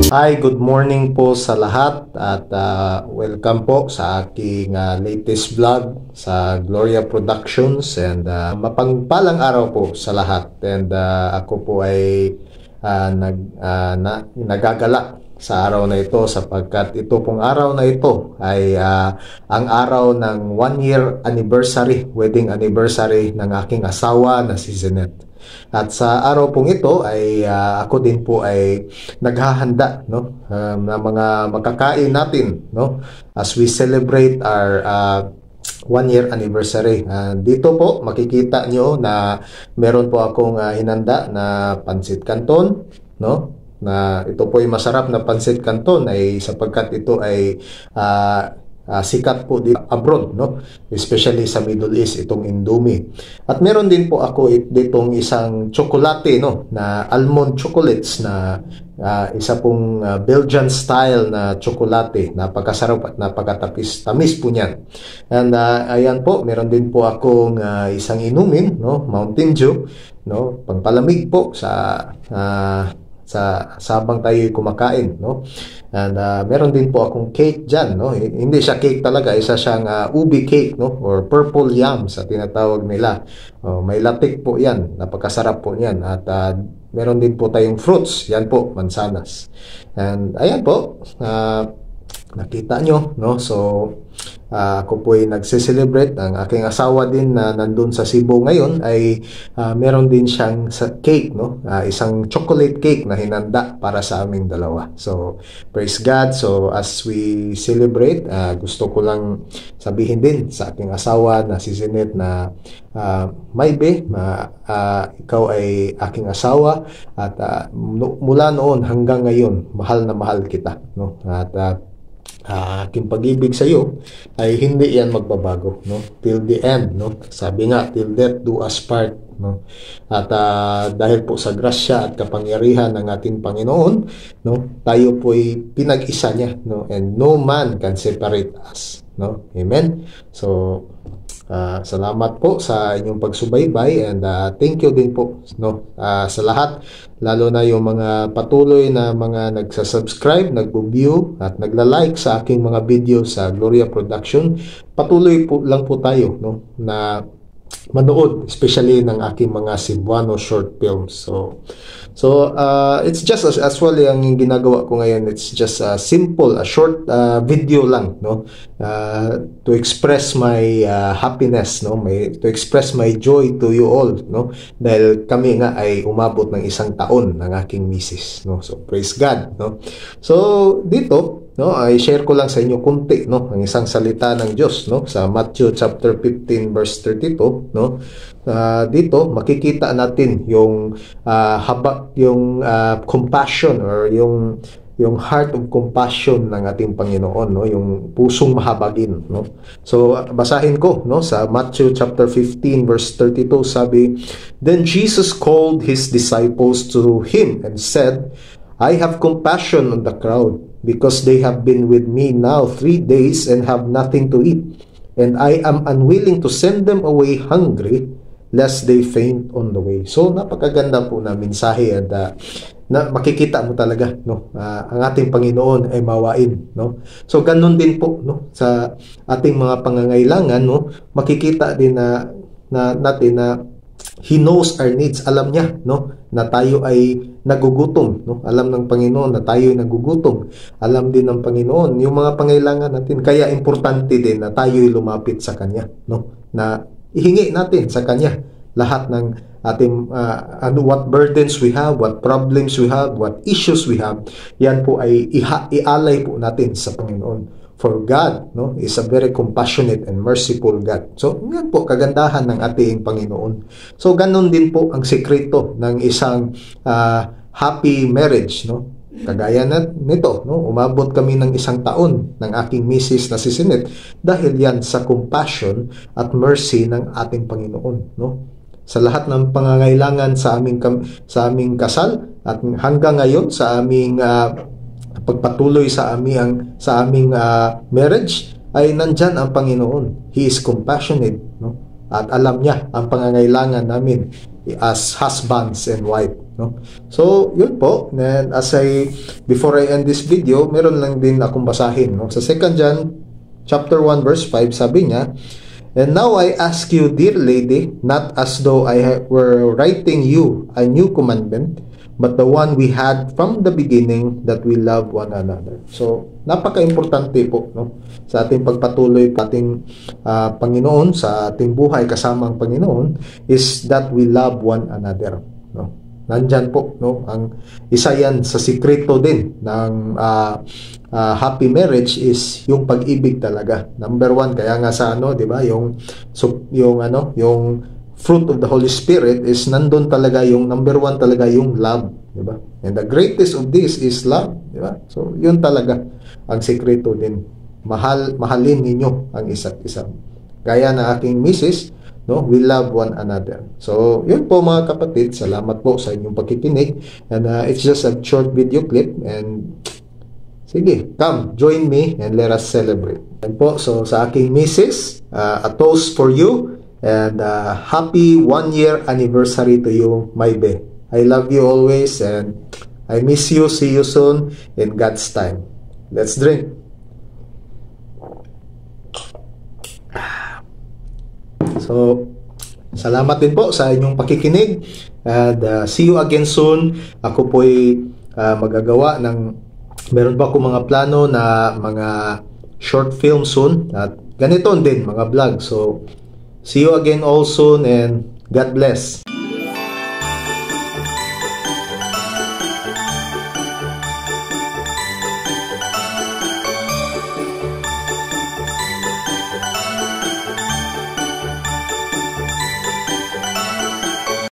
Hi, good morning po sa lahat at welcome po sa aking latest vlog sa Gloria Productions and mapagpalang araw po sa lahat. And ako po ay nagagala sa araw na ito sapagkat ito pong araw na ito ay ang araw ng 1-year anniversary, wedding anniversary ng aking asawa na si Zenette. At sa araw pong ito ay ako din po ay naghahanda na mga makakain natin as we celebrate our 1-year anniversary. Dito po makikita nyo na meron po akong hinanda na pansit canton, na ito po ay masarap na pansit canton ay sapagkat ito ay sikat po dito abroad, especially sa Middle East, itong Indomie. At meron din po ako ditong isang tsokolate, na almond chocolates na isa pong Belgian style na tsokolate. Napakasarap at napakatamis po niyan. And ayan po, meron din po akong isang inumin, Mountain Dew, pangpalamig po sa habang tayo kumakain, And meron din po akong cake dyan, Hindi siya cake talaga, isa siyang ubi cake, or purple yam sa tinatawag nila. May latik po yan, napakasarap po yan. At meron din po tayong fruits, yan po, mansanas. And ayan po, nakita nyo, So ako po ay nagse-celebrate. Ang aking asawa din na nandun sa Cebu ngayon ay meron din siyang cake, isang chocolate cake na hinanda para sa aming dalawa. So praise God. So as we celebrate, gusto ko lang sabihin din sa aking asawa na si Zenette na maybe ikaw ay aking asawa at mula noon hanggang ngayon mahal na mahal kita, At aking pag-ibig sa iyo ay hindi yan magbabago, till the end, sabi nga, till death do us part, At dahil po sa grasya at kapangyarihan ng ating Panginoon, tayo po ay pinag-isa niya, and no man can separate us, Amen. So salamat po sa inyong pagsubaybay and thank you din po sa lahat, lalo na yung mga patuloy na mga nagsasubscribe, nagbo-view at nagla-like sa aking mga video sa Gloria Production. Patuloy po lang po tayo na manood, especially ng aking mga Cebuano short films. So it's just as well yung ginagawa ko ngayon. It's just a short video lang, to express my happiness, to express my joy to you all, dahil kami nga ay umabot ng 1 taon ng aking misis, So praise God, So dito ay share ko lang sa inyo kunti, ang isang salita ng Diyos, sa Matthew chapter 15 verse 32, dito makikita natin yung compassion or yung heart of compassion ng ating Panginoon, yung pusong mahabagin, So basahin ko, sa Matthew chapter 15 verse 32, sabi, "Then Jesus called his disciples to him and said, I have compassion on the crowd, because they have been with me now 3 days and have nothing to eat. And I am unwilling to send them away hungry, lest they faint on the way." So napakaganda po na mensahe at na makikita mo talaga, ang ating Panginoon ay mawain, So ganun din po, sa ating mga pangangailangan, makikita din natin na He knows our needs. Alam niya, na tayo ay nagugutom, Alam ng Panginoon na tayo ay nagugutom. Alam din ng Panginoon yung mga pangailangan natin. Kaya importante din na tayo ay lumapit sa Kanya, Na ihingi natin sa Kanya lahat ng ating what burdens we have, what problems we have, what issues we have. Yan po ay ialay po natin sa Panginoon. For God, is a very compassionate and merciful God. So, yan po, kagandahan ng ating Panginoon. So, ganun din po ang sekreto ng isang happy marriage, Kagaya nito, umabot kami ng 1 taon ng aking misis na si Zenette dahil yan sa compassion at mercy ng ating Panginoon, Sa lahat ng pangangailangan sa aming kasal at hanggang ngayon sa aming pagpatuloy sa aming marriage ay nandyan ang Panginoon. He is compassionate, at alam niya ang pangangailangan namin as husbands and wife, no? So yun po. And before I end this video, meron lang din akong basahin, no? Sa 2 John chapter 1 verse 5, sabi niya, "And now I ask you, dear lady, not as though I were writing you a new commandment, but the one we had from the beginning, that we love one another." So, napaka-importante po, no, sa ating pagpatuloy pa ating Panginoon, sa ating buhay kasama ang Panginoon, is that we love one another, no. Nandyan po, no, ang isa yan sa sikreto din ng happy marriage is yung pag-ibig talaga. Number 1, kaya nga sa di ba, yung fruit of the Holy Spirit is nandun talaga yung number 1 talaga yung love, di ba? And the greatest of this is love, di ba? So, yun talaga ang sikreto din. Mahalin ninyo ang isa't isa. Gaya na aking misis, no, we love one another. So, yun po mga kapatid, salamat po sa inyong pakikinig. And it's just a short video clip, and sige, come, join me and let us celebrate. And po, so sa aking misis, a toast for you, and happy 1-year anniversary to you, my bae. I love you always, and I miss you. See you soon in God's time. Let's drink. So, salamat din po sa inyong pakikinig, and see you again soon. Ako po'y magagawa ng meron pa akong mga plano na mga short film soon, at ganito din mga vlog. So, see you again all soon, and God bless.